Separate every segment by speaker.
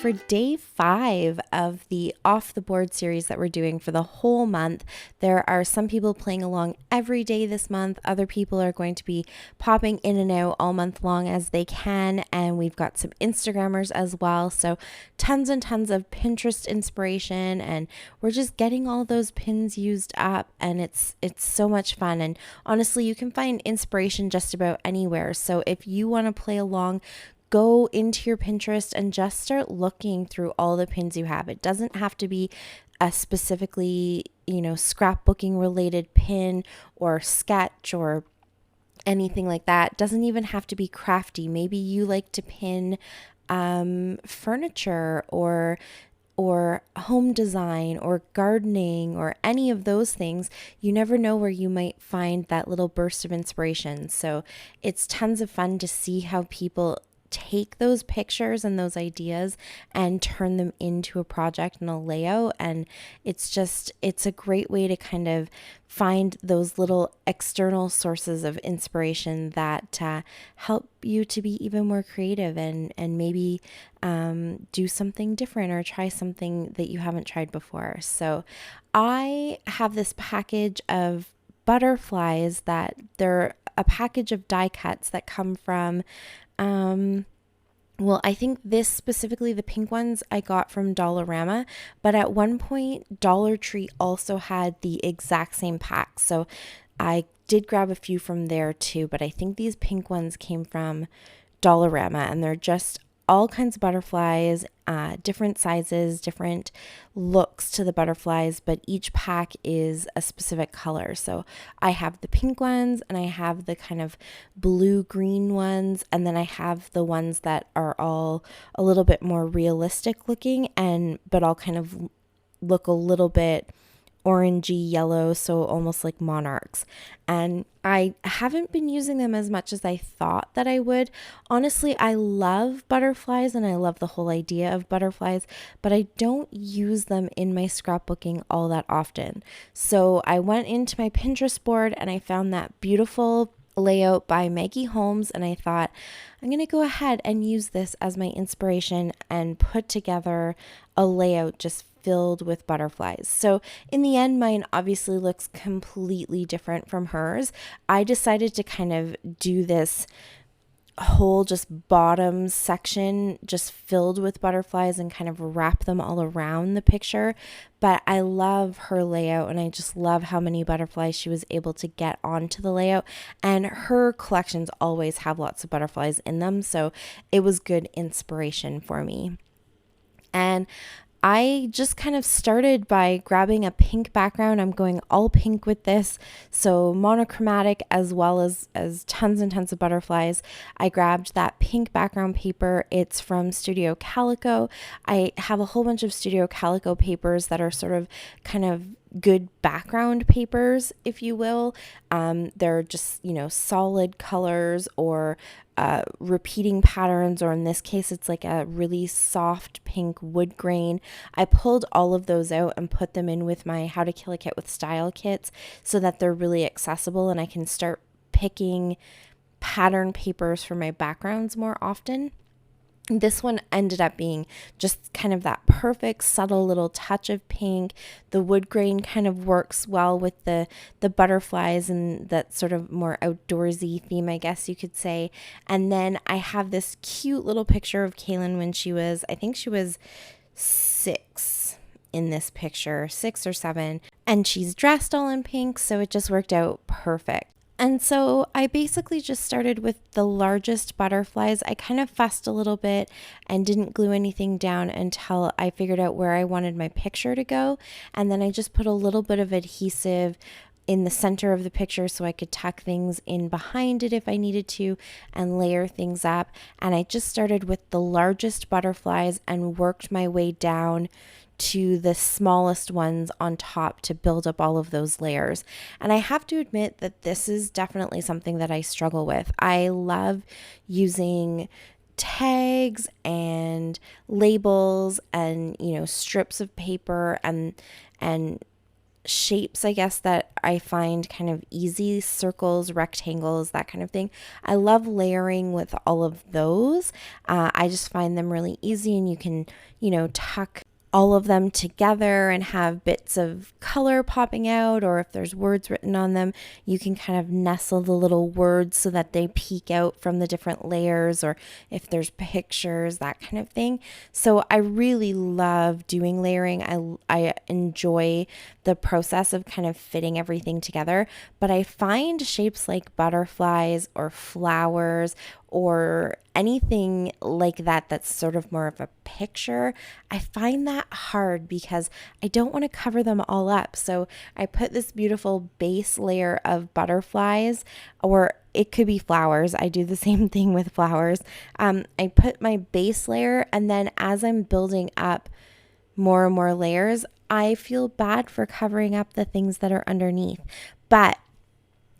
Speaker 1: for day 5 of the Off the Board series that we're doing for the whole month. There are some people playing along every day this month. Other people are going to be popping in and out all month long as they can. And we've got some Instagrammers as well. So tons and tons of Pinterest inspiration. And we're just getting all those pins used up. And it's so much fun. And honestly, you can find inspiration just about anywhere. So if you want to play along, go into your Pinterest and just start looking through all the pins you have. It doesn't have to be a specifically, scrapbooking related pin or sketch or anything like that. It doesn't even have to be crafty. Maybe you like to pin furniture or home design or gardening or any of those things. You never know where you might find that little burst of inspiration. So it's tons of fun to see how people take those pictures and those ideas and turn them into a project and a layout. And it's a great way to kind of find those little external sources of inspiration that help you to be even more creative and maybe do something different or try something that you haven't tried before. So I have this package of butterflies that they're a package of die cuts that come from I think this specifically, the pink ones I got from Dollarama, but at one point Dollar Tree also had the exact same pack. So I did grab a few from there too, but I think these pink ones came from Dollarama, and they're just all kinds of butterflies, different sizes, different looks to the butterflies, but each pack is a specific color. So I have the pink ones, and I have the kind of blue-green ones, and then I have the ones that are all a little bit more realistic looking, but all kind of look a little bit orangey yellow, so almost like monarchs. And I haven't been using them as much as I thought that I would. Honestly, I love butterflies and I love the whole idea of butterflies, but I don't use them in my scrapbooking all that often. So I went into my Pinterest board and I found that beautiful layout by Maggie Holmes, and I thought, I'm going to go ahead and use this as my inspiration and put together a layout just filled with butterflies. So in the end, mine obviously looks completely different from hers. I decided to kind of do this whole just bottom section just filled with butterflies and kind of wrap them all around the picture. But I love her layout, and I just love how many butterflies she was able to get onto the layout. And her collections always have lots of butterflies in them, so it was good inspiration for me. And I just kind of started by grabbing a pink background. I'm going all pink with this, so monochromatic as well as tons and tons of butterflies. I grabbed that pink background paper. It's from Studio Calico. I have a whole bunch of Studio Calico papers that are sort of kind of good background papers, if you will. They're just, solid colors or repeating patterns, or in this case, it's like a really soft pink wood grain. I pulled all of those out and put them in with my How to Kill a Kit with Style kits so that they're really accessible and I can start picking pattern papers for my backgrounds more often. This one ended up being just kind of that perfect subtle little touch of pink. The wood grain kind of works well with the butterflies and that sort of more outdoorsy theme, I guess you could say. And then I have this cute little picture of Kaylin when I think she was 6 in this picture, 6 or 7, and she's dressed all in pink, so it just worked out perfect. And so I basically just started with the largest butterflies. I kind of fussed a little bit and didn't glue anything down until I figured out where I wanted my picture to go. And then I just put a little bit of adhesive in the center of the picture so I could tuck things in behind it if I needed to and layer things up. And I just started with the largest butterflies and worked my way down to the smallest ones on top to build up all of those layers. And I have to admit that this is definitely something that I struggle with. I love using tags and labels and strips of paper and shapes, I guess, that I find kind of easy, circles, rectangles, that kind of thing. I love layering with all of those. I just find them really easy, and you can, tuck all of them together and have bits of color popping out, or if there's words written on them, you can kind of nestle the little words so that they peek out from the different layers, or if there's pictures, that kind of thing. So I really love doing layering. I enjoy the process of kind of fitting everything together, but I find shapes like butterflies or flowers or anything like that that's sort of more of a picture, I find that hard because I don't want to cover them all up. So I put this beautiful base layer of butterflies, or it could be flowers. I do the same thing with flowers. I put my base layer, and then as I'm building up more and more layers, I feel bad for covering up the things that are underneath. But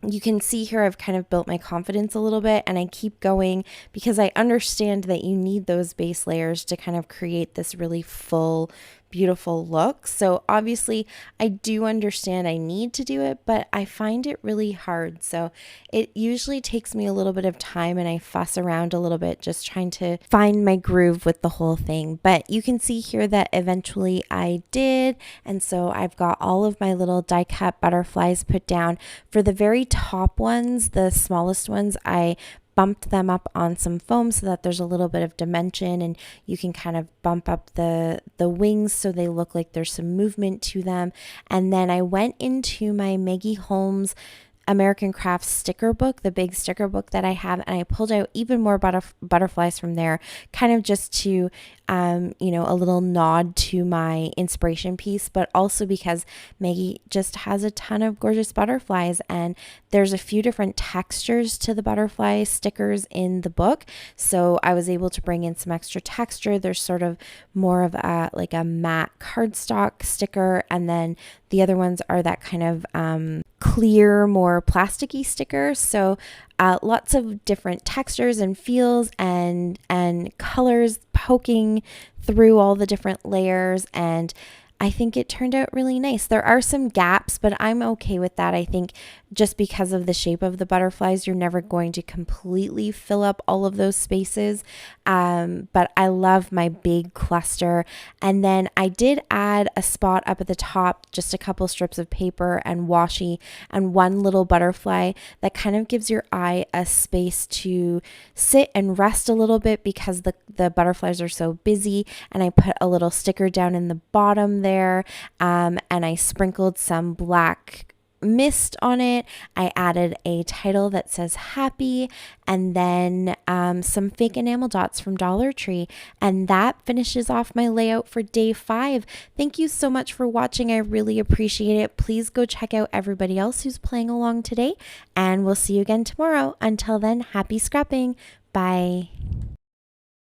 Speaker 1: you can see here I've kind of built my confidence a little bit, and I keep going because I understand that you need those base layers to kind of create this really full, beautiful look. So obviously I do understand I need to do it, but I find it really hard. So it usually takes me a little bit of time, and I fuss around a little bit just trying to find my groove with the whole thing. But you can see here that eventually I did. And so I've got all of my little die cut butterflies put down. For the very top ones, the smallest ones, I bumped them up on some foam so that there's a little bit of dimension, and you can kind of bump up the wings so they look like there's some movement to them. And then I went into my Maggie Holmes American Crafts sticker book, the big sticker book that I have, and I pulled out even more butterflies from there, kind of just to, a little nod to my inspiration piece, but also because Maggie just has a ton of gorgeous butterflies, and there's a few different textures to the butterfly stickers in the book. So I was able to bring in some extra texture. There's sort of more of a matte cardstock sticker, and then the other ones are that kind of clear, more plasticky sticker. So lots of different textures and feels and colors poking through all the different layers, and I think it turned out really nice. There are some gaps, but I'm okay with that. I think just because of the shape of the butterflies, you're never going to completely fill up all of those spaces. But I love my big cluster. And then I did add a spot up at the top, just a couple strips of paper and washi and one little butterfly that kind of gives your eye a space to sit and rest a little bit because the butterflies are so busy. And I put a little sticker down in the bottom there, and I sprinkled some black mist on it. I added a title that says happy, and then some fake enamel dots from Dollar Tree, and that finishes off my layout for day 5. Thank you so much for watching. I really appreciate it. Please go check out everybody else who's playing along today, and we'll see you again tomorrow. Until then, happy scrapping. Bye.